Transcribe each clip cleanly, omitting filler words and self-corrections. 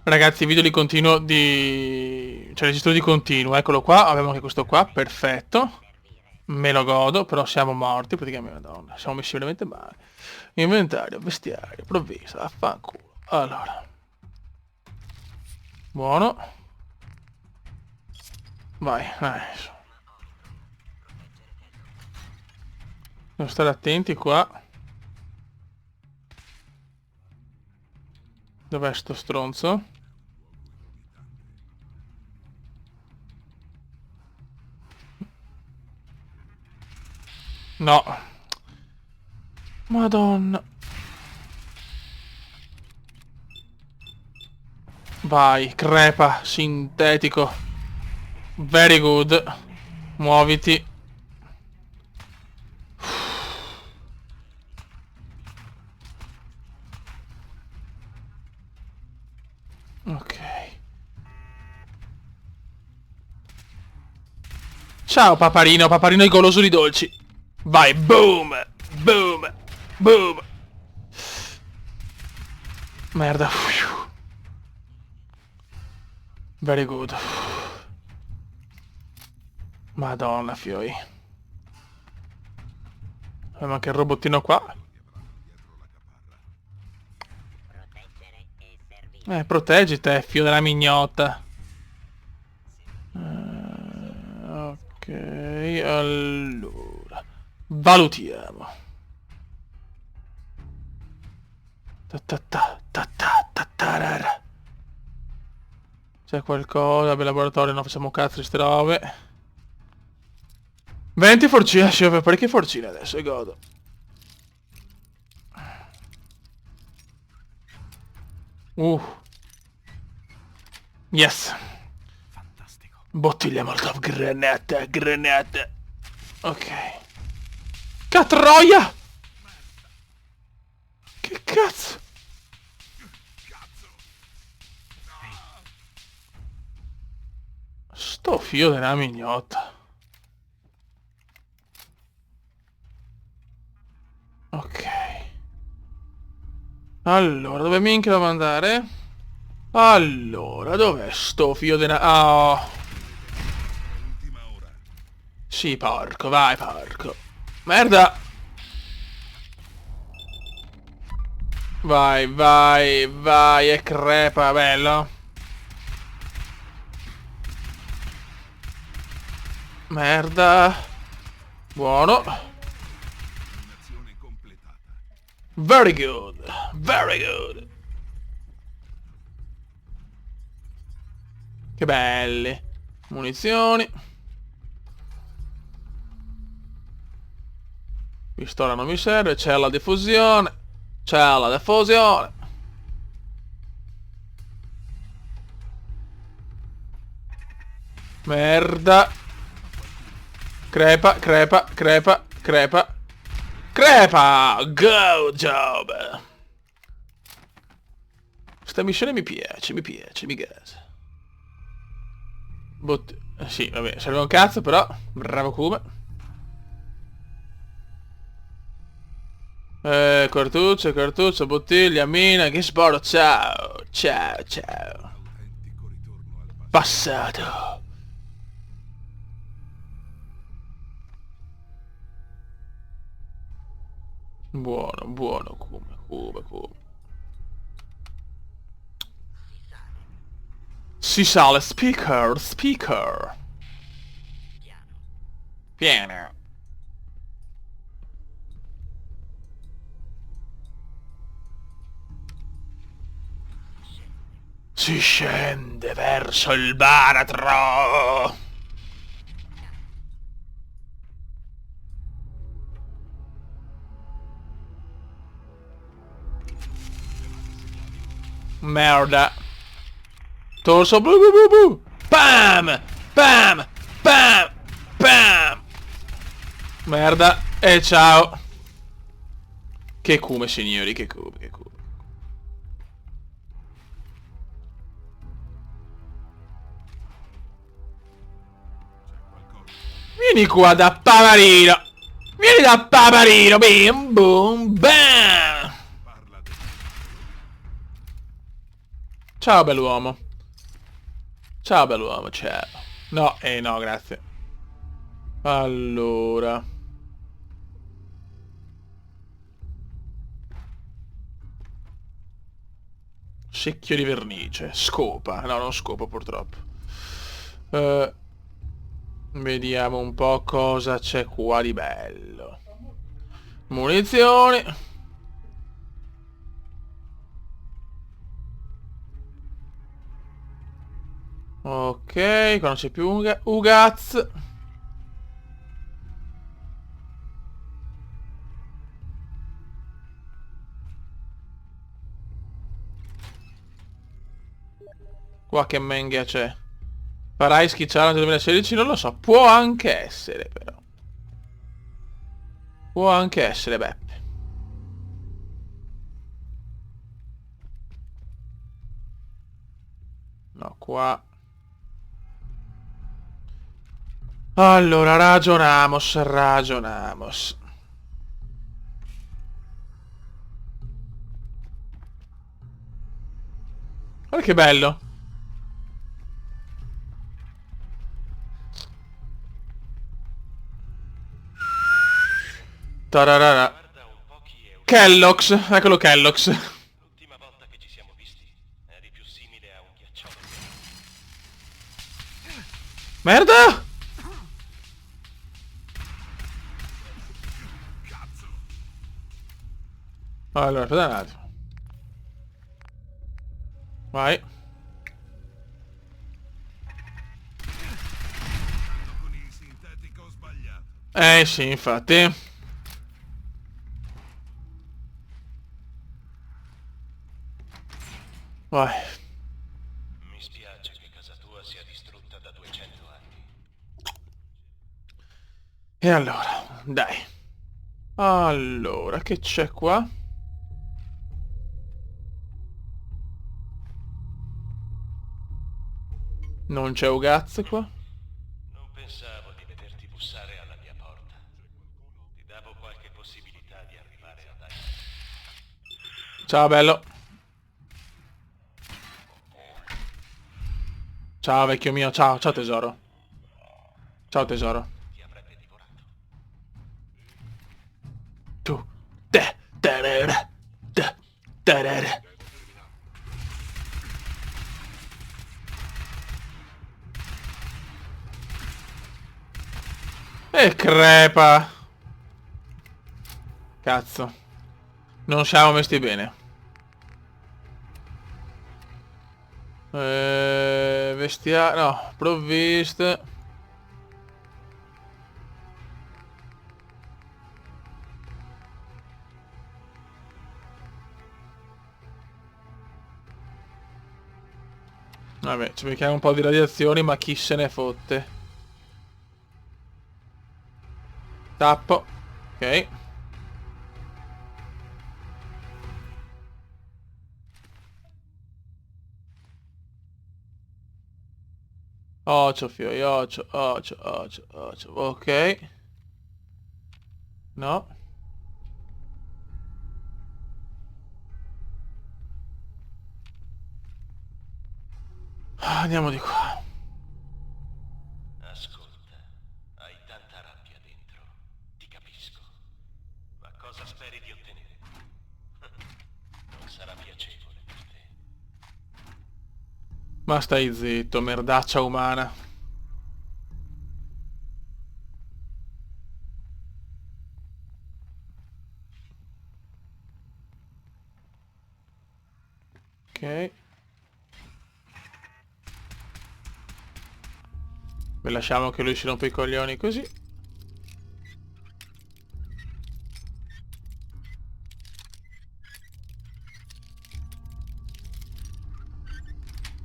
Ragazzi, video di continuo di... cioè registro di continuo, eccolo qua, abbiamo anche questo qua, perfetto. Me lo godo, però siamo morti praticamente, madonna, siamo messi veramente male. Inventario, vestiario, provvista, affanculo. Allora. Buono. Vai, nice. Devo stare attenti qua. Dov'è sto stronzo? No. Madonna. Vai, crepa, sintetico. Very good. Muoviti. Ok. Ciao paparino, paparino è goloso di dolci. Vai, boom, boom, boom. Merda. Very good. Madonna, fioi. Ma anche il robottino qua. Proteggi te, fio della mignotta. Ok, allora. Valutiamo. Ta ta ta ta ta ta tarara. C'è qualcosa? Vabbè, laboratorio, no, facciamo cazzo di ste robe. 20 forcine, ci ho parecchie forcine adesso, e godo. Yes. Fantastico. Bottiglia Molotov, granata, granata. Ok. Catroia! Che cazzo? Sto fio della mignotta. Ok. Allora, dove minchia devo andare? Allora, dov'è sto fio della... Oh. Sì, porco, vai, porco. Merda! Vai, vai, vai, e crepa, bello. Merda. Buono. Very good. Very good. Che belli. Munizioni. Pistola non mi serve. C'è la diffusione. C'è la diffusione. Merda. Crepa, crepa, crepa, crepa. Crepa! Go job! Questa missione mi piace, mi gasa. Sì, vabbè, serve un cazzo però. Bravo Kuma. Cartuccio, cartuccio, bottiglia, mina, che sparo, ciao, ciao, ciao. Passato. Buono, buono, Kuma, Kuma, Kuma. Si sale, speaker, speaker. Piano. Si scende verso il baratro. Merda. Torso blu blu blu blu. Pam! Pam! Pam! Pam! Merda. E ciao. Che cume, signori, che cume, che cume. Vieni qua da paparino. Vieni da paparino. Bim, boom, bam. Ciao bell'uomo. Ciao bell'uomo, ciao. No, no, grazie. Allora. Secchio di vernice. Scopa. No, non scopa purtroppo. Vediamo un po' cosa c'è qua di bello. Munizioni. Ok, qua non c'è più Ugaz. Qua che menghia c'è? Farai schicciare nel 2016? Non lo so. Può anche essere, però. Può anche essere, Beppe. No, qua. Allora, ragionamos. Guarda che bello. Tararara. Guarda un po' chi è uscito. Kellogg's, eccolo Kellogg's. L'ultima volta che ci siamo visti eri più simile a un ghiacciolo. Merda! Allora, aspetta un attimo. Vai. Con il sintetico sbagliato. Sì, infatti. Vai. Mi spiace che casa tua sia distrutta da 200 anni. E allora, dai. Allora, che c'è qua? Non c'è Ugaz qua? Non pensavo di vederti bussare alla mia porta. Ti davo qualche possibilità di arrivare a Dai. Ciao, bello. Ciao, vecchio mio. Ciao, ciao tesoro. Ciao tesoro. Ti avrebbe divorato. Tu. Te. Terere. Te. Terere. E crepa. Cazzo. Non siamo messi bene. Vestiario. No, provviste. Vabbè, ci becchiamo un po' di radiazioni, ma chi se ne fotte. Tappo. Ok. Ocio, fioi, ocio. Ok. No. Andiamo di qua. Ascolta, hai tanta rabbia dentro. Ti capisco. Ma cosa speri di ottenere? Non sarà piacevole per te. Ma stai zitto, merdaccia umana. Ok. Beh, lasciamo che lui si rompa i coglioni così.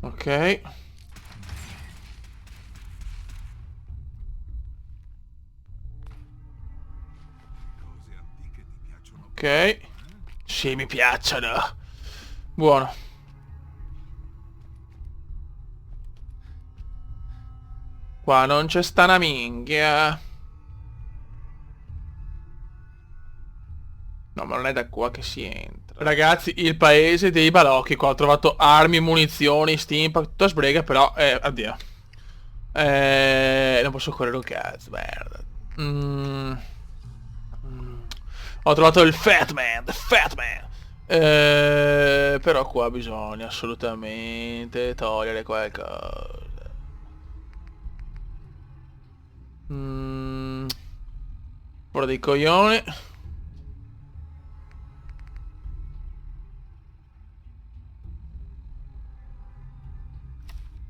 Ok. Cose antiche ti piacciono Ok. parecchio, eh? Sì, mi piacciono. Buono. Qua non c'è sta una minchia. No, ma non è da qua che si entra. Ragazzi, il paese dei balocchi. Qua ho trovato armi, munizioni, steampack, tutta sbrega, però... addio. Non posso correre un cazzo, merda. Ho trovato il Fat Man, the Fat Man. Però qua bisogna assolutamente togliere qualcosa. Ora dei coglioni.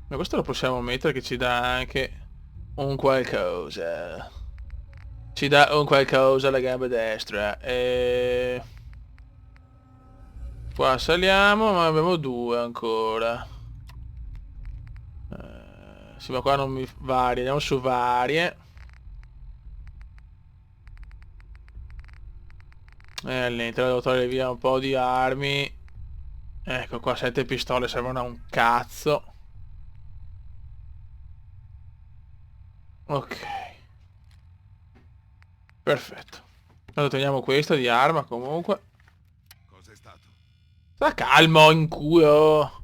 Ma questo lo possiamo mettere che ci dà anche un qualcosa. Ci dà un qualcosa alla gamba destra. Qua saliamo, ma abbiamo 2 ancora. Sì, ma qua non mi... Varie, andiamo su varie. Niente, devo togliere via un po' di armi. Ecco qua, 7 pistole servono a un cazzo. Ok. Perfetto. Allora togliamo questa di arma comunque. Cos'è stato? Sta calmo in culo.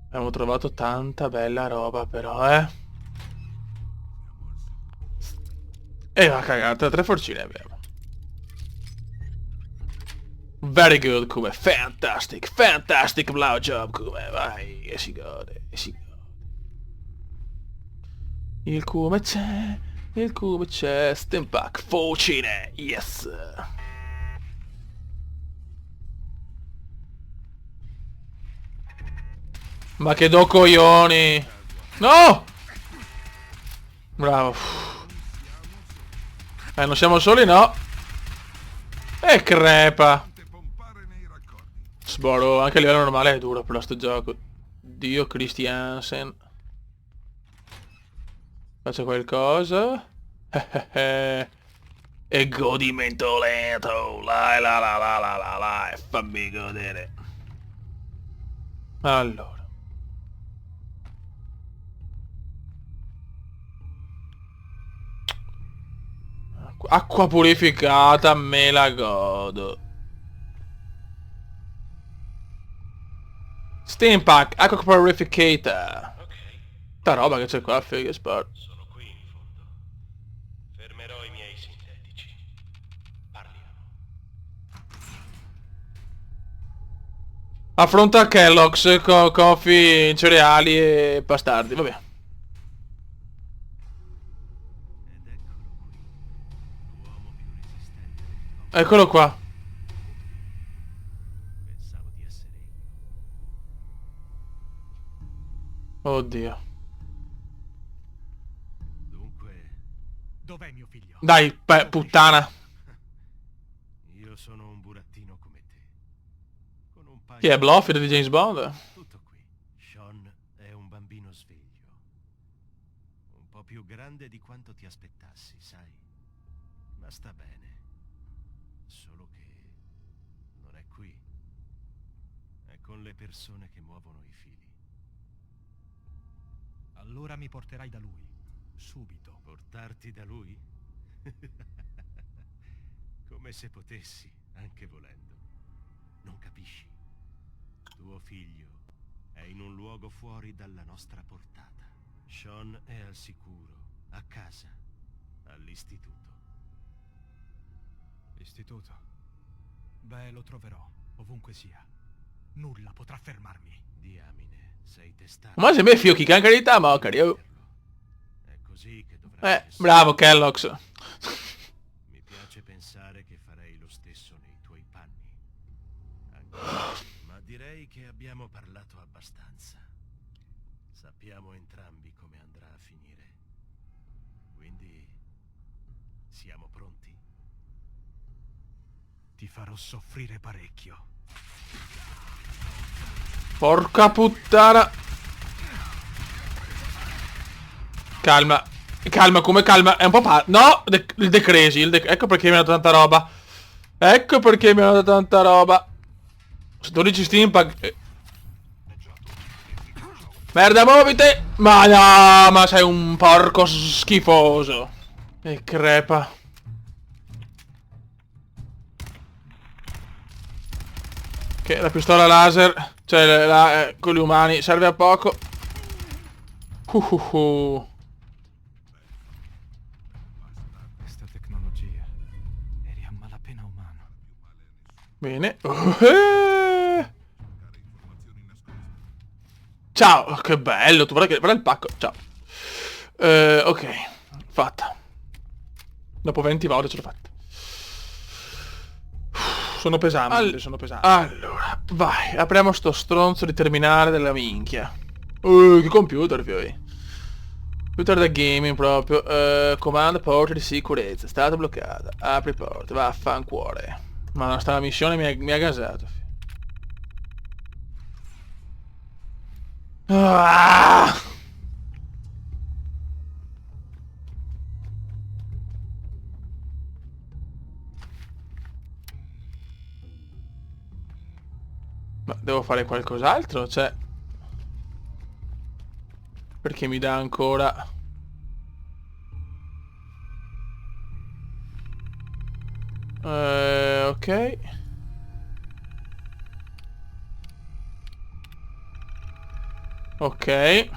Abbiamo trovato tanta bella roba però, E va cagata, 3 forcine abbiamo. Very good Kume, fantastic, fantastic blowjob Kume, vai, e si gode, e si gode. Il Kume c'è, steampack, forcine, yes. Ma che do coglioni. No! Bravo. Non siamo soli, no. E crepa. Pompare nei raccordi. Sboro, anche a livello normale è duro però sto gioco. Dio Christiansen. Faccio qualcosa. E godimento lento. La la la la la la la. E fammi godere. Allora. Acqua purificata, me la godo. Steampack, acqua purificata. Ok, Sta roba che c'è qua, figa sport. sono qui in fondo. Fermerò i miei sintetici. Parliamo. Affronta Kellogg's, coffee, cereali e bastardi, vabbè. Ed eccolo qui. L'uomo più resistente del mondo. Eccolo qua. Pensavo di essere io. Oddio. Dunque, Dov'è mio figlio? Dai, puttana. io sono un burattino come te. Con un paio Chi è Blofeld di James Bond? Tutto qui. Sean è un bambino sveglio. Un po' più grande di quanto ti aspettassi, sai? Ma sta bene. Solo che non è qui. È con le persone che muovono i fili. Allora mi porterai da lui. Subito. Portarti da lui? Come se potessi, anche volendo. Non capisci? Tuo figlio è in un luogo fuori dalla nostra portata. Sean è al sicuro, a casa, all'istituto. Istituto. Beh, lo troverò, ovunque sia. Nulla potrà fermarmi. Diamine, sei testato. Ma se me fio chi carità, ma cario. È così che dovrai essere. Bravo Kellogg's. Mi piace pensare che farei lo stesso nei tuoi panni. Anche... Ma direi che abbiamo parlato abbastanza. Sappiamo entrambi come andrà a finire. Quindi siamo pronti? Ti farò soffrire parecchio. Porca puttana. Calma. Calma, come calma. È un po' no! Il decresi. Ecco perché mi hanno dato tanta roba. Ecco perché mi hanno dato tanta roba. 12 steampack. Merda, muoviti! Ma no, ma sei un porco schifoso. E crepa. Che la pistola laser, cioè con gli umani, serve a poco. Questa tecnologia. Eri a malapena umano. Bene. Ciao, che bello, tu guarda il pacco, ciao. Ok, fatta. Dopo 20 volte ce l'ho fatta. Sono pesante, sono pesante. Allora, vai, apriamo sto stronzo di terminale della minchia. Che computer, fioi. Computer da gaming proprio. Comando porta di sicurezza. Stata bloccata. Apri porta. Vaffancuore. Ma non sta la missione mi ha gasato. Ah! Ma devo fare qualcos'altro? Cioè... Perché mi dà ancora... ok. Ok.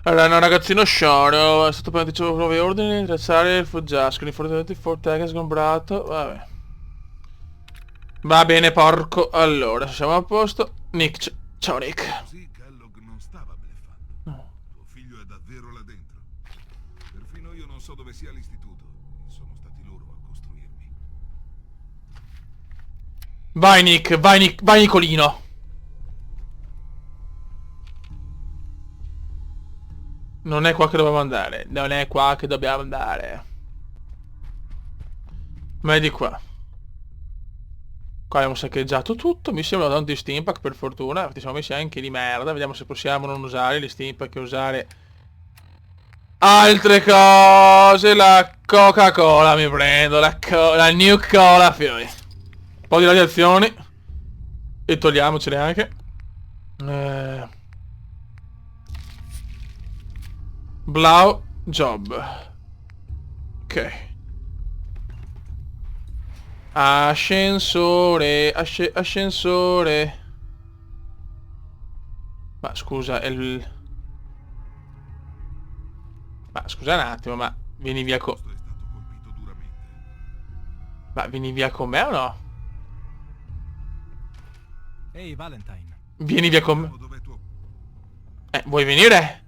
Allora, no, ragazzino scioro, è stato appena dicevo nuovi ordini, tracciare il fuggiasco, infortunati Forteca sgombrato, vabbè. Va bene, porco. Allora, siamo a posto. Nick, ciao Nick. Così Kellogg non stava bluffando. Tuo figlio è davvero là dentro. Perfino io non so dove sia l'istituto. Sono stati loro a costruirmi. Vai Nick, vai Nicolino. Non è qua che dobbiamo andare. Non è qua che dobbiamo andare. Ma è di qua. Qua abbiamo saccheggiato tutto. Mi sembrano tanti steampack per fortuna. Infatti siamo messi anche di merda. Vediamo se possiamo non usare gli steampack e usare altre cose. La Coca-Cola mi prendo. La New Cola, fiori. Un po' di radiazioni. E togliamocele anche. Blau job. Ok. Ascensore. Ascensore. Ma scusa, è il... Ma scusa un attimo, ma vieni via con... Questo è stato colpito duramente. Ma vieni via con me o no? Ehi, Valentine. Vieni via con me. Vediamo dov'è tuo... Vuoi venire?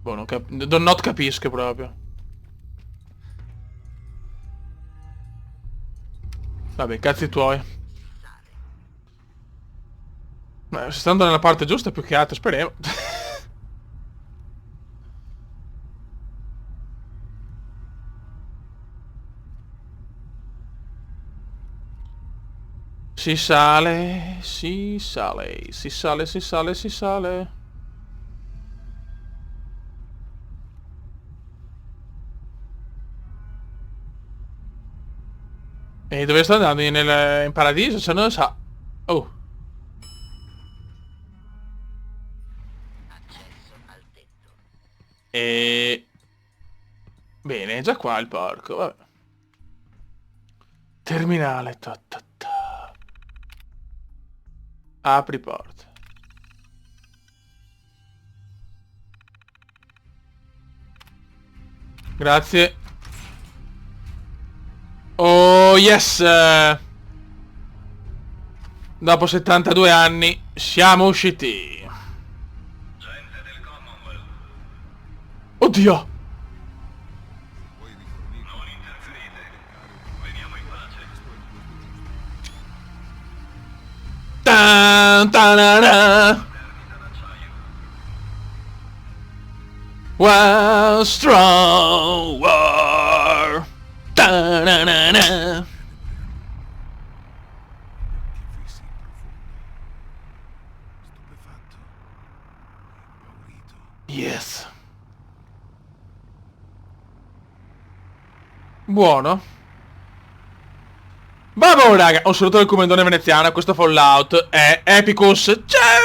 Boh, non capisco proprio. Vabbè, cazzi tuoi. Ma se sta andando nella parte giusta più che altro, speriamo. Si sale, si sale, si sale, si sale, si sale. E dove sta andando? In paradiso? Se non lo sa. Oh. E... Bene, è già qua il porco, vabbè. Terminale, ta ta ta. Apri porta. Grazie. Oh yes! Dopo 72 anni siamo usciti. Gente del Commonwealth, Oddio! Puoi rifornire... non interferite. Veniamo in pace. Tan, tanana. Perdita d'acciaio. Wow, strong war. Ta-na-na-na. Che fissi profondi. Stupefatto. Impaurito. Yes. Buono. Vabbè raga, un saluto dal comandone veneziano, questo Fallout è Epicus. Ciao!